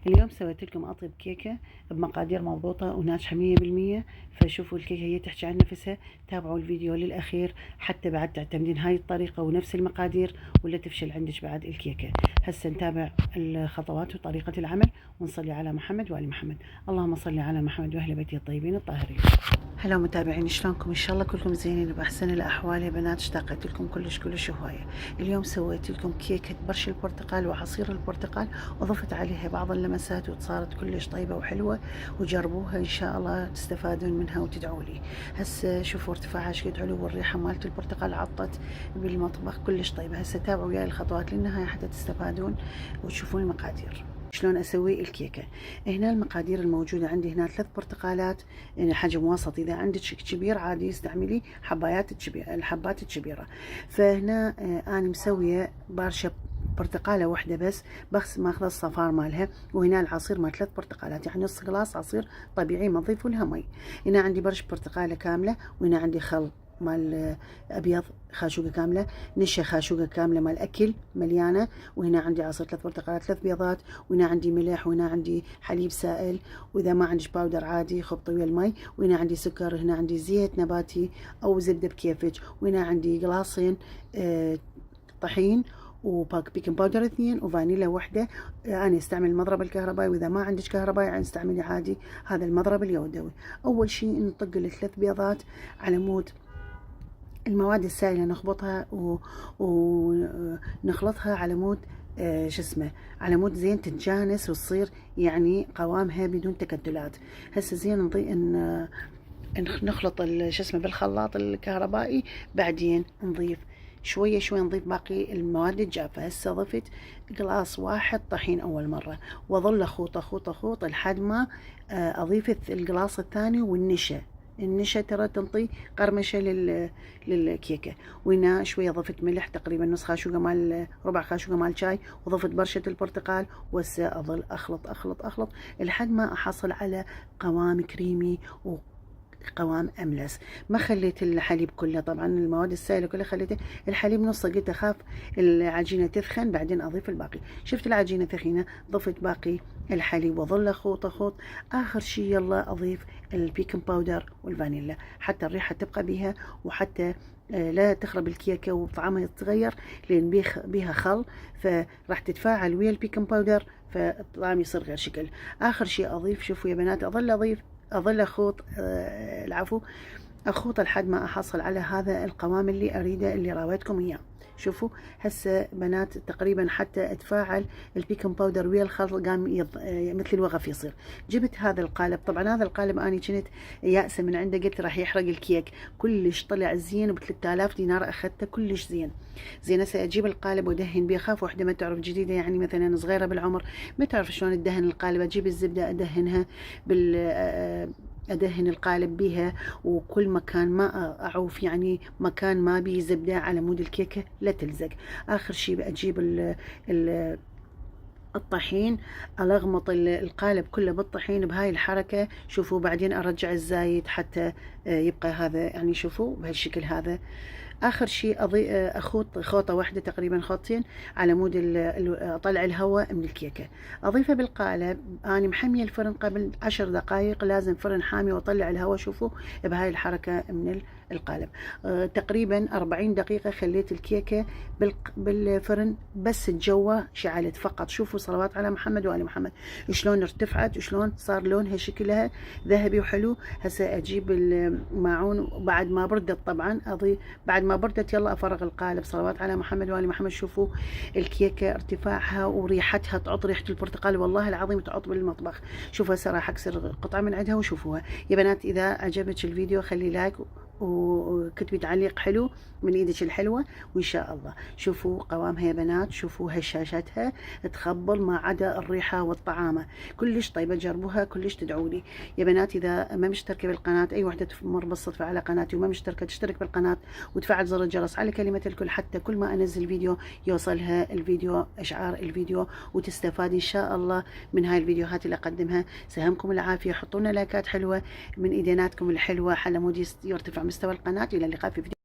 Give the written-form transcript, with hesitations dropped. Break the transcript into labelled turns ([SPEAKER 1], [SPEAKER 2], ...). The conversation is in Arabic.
[SPEAKER 1] اليوم سويت لكم أطيب كيكة بمقادير مضبوطة وناجحة 100%. فشوفوا الكيكة هي تحكي عن نفسها. تابعوا الفيديو للأخير حتى بعد تعتمدين هاي الطريقة ونفس المقادير ولا تفشل عندك بعد الكيكة. هسه نتابع الخطوات وطريقة العمل ونصلي على محمد وآل محمد. اللهم صل على محمد وأهل بيته الطيبين الطاهرين. هلا متابعين، شلونكم؟ ان شاء الله كلكم زينين وباحسن الاحوال يا بنات. اشتقت لكم كلش هوايه. اليوم سويت لكم كيكه برش البرتقال وعصير البرتقال وضفت عليها بعض اللمسات وصارت كلش طيبه وحلوه، وجربوها ان شاء الله تستفادون منها وتدعوا لي. هسه شوفوا ارتفاعها شقد علو والريحه مالت البرتقال عطت بالمطبخ كلش طيبه. هسه تابعوا وياي الخطوات للنهايه حتى تستفادون وتشوفون المقادير شلون اسوي الكيكه. هنا المقادير الموجوده عندي، هنا 3 برتقالات يعني حجم وسط. اذا عندك كبير عادي استعملي الحبات الكبيره. فهنا انا مسويه بارشه برتقاله واحده بس ماخذه الصفار مالها. وهنا العصير مال 3 برتقالات يعني نص جلاس عصير طبيعي ما تضيفوا لها مي. هنا عندي برش برتقاله كامله، وهنا عندي خل مال ابيض خاشوقه كامله، نشا خاشوقه كامله مال اكل مليانه، وهنا عندي عصير 3 برتقالات 3 بيضات، وهنا عندي ملح، وهنا عندي حليب سائل، واذا ما عندك باودر عادي خبطي ويا المي، وهنا عندي سكر، هنا عندي زيت نباتي او زبده بكيفك، وهنا عندي قلاصين طحين وبيكنج باودر 2 وفانيلا وحده. انا استعمل المضرب الكهربائي، واذا ما عندك كهربائي يعني استعملي عادي هذا المضرب اليدوي. اول شيء نطق ال3 بيضات على مود المواد السائلة نخبطها ونخلطها على مود شو اسمه، على مود زين تتجانس وتصير يعني قوامها بدون تكتلات. هسه زين نخلط شو اسمه بالخلاط الكهربائي، بعدين نضيف شوية نضيف باقي المواد الجافة. هسه ضفت قلاص واحد طحين أول مرة، وأظل أخوط لحد ما أضيف القلاص الثاني. النشا ترى تنطي قرمشه للكيكه. وهنا شويه ضفت ملح تقريبا نص خاشوقه مال ربع خاشوقه مال شاي، وضفت برشه البرتقال. وهسه اظل اخلط لحد ما احصل على قوام كريمي وقوام املس. ما خليت الحليب كله، طبعا المواد السائله كلها خليته، الحليب نصه، قلت اخاف العجينه تثخن بعدين اضيف الباقي. شفت العجينه ثخينه ضفت باقي الحليب واظل اخوط. اخر شيء يلا اضيف البيكنج باودر والفانيلا حتى الريحه تبقى بيها، وحتى لا تخرب الكيكه وطعمها يتغير، لان بيها خل فراح تتفاعل ويا البيكنج باودر فالطعم يصير غير شكل. اخر شيء اضيف، شوفوا يا بنات، اظل اخوط اخوط لحد ما احصل على هذا القوام اللي اريده اللي راويتكم اياه. شوفوا هسه بنات تقريبا حتى اتفاعل البيكنج باودر ويا الخلط قام مثل الوغف يصير. جبت هذا القالب، طبعا هذا القالب اني كنت يائسه من عنده، قلت راح يحرق الكيك. كلش طلع زين، ب 3000 دينار اخذته كلش زين. هسه اجيب القالب وادهن بيه. خاف وحده ما تعرف جديده يعني مثلا صغيره بالعمر ما تعرف شلون تدهن القالب، اجيب الزبده ادهنها ادهن القالب بيها، وكل مكان ما اعوف يعني مكان ما بيه زبده على مود الكيكه لا تلزق. اخر شيء بجيب الطحين، الغمط القالب كله بالطحين بهاي الحركه. شوفوا بعدين ارجع الزايد حتى يبقى هذا يعني شوفوا بهالشكل هذا. اخر شيء اخوط خوطه واحده تقريبا خوطتين على مود اطلع الهواء من الكيكه، اضيفه بالقالب. انا محميه الفرن قبل 10 دقائق، لازم فرن حامي واطلع الهواء. شوفوا بهاي الحركه من القالب. تقريبا 40 دقيقه خليت الكيكه بالفرن، بس الجوه شعلت فقط. شوفوا صلوات على محمد وآل محمد شلون ارتفعت وشلون صار لونها شكلها ذهبي وحلو. هسه اجيب الماعون بعد ما بردت، طبعا بعد ما بردت يلا افرغ القالب. صلوات على محمد وآل محمد. شوفوا الكيكه ارتفاعها وريحتها تعط ريحه البرتقال، والله العظيم تعط بالمطبخ. شوفوا هسه راح اكسر قطعه من عندها وشوفوها يا بنات. اذا عجبك الفيديو خلي لايك وكتبي تعليق حلو من ايدك الحلوه، وان شاء الله. شوفوا قوامها يا بنات، شوفوا هشاشتها تخبل ما عدا الريحه والطعامه كلش طيبه. جربوها كلش تدعوا لي يا بنات. اذا ما مشتركه بالقناه، اي وحده تمر بالصدفه على قناتي وما مشتركه تشترك بالقناه وتفعل زر الجرس على كلمه الكل حتى كل ما انزل فيديو يوصلها الفيديو اشعار الفيديو وتستفاد ان شاء الله من هاي الفيديوهات اللي اقدمها. سهمكم العافيه، حطوا لنا لايكات حلوه من ايديناتكم الحلوه على مود يرتفع مستوى القناه. الى اللقاء في فيديو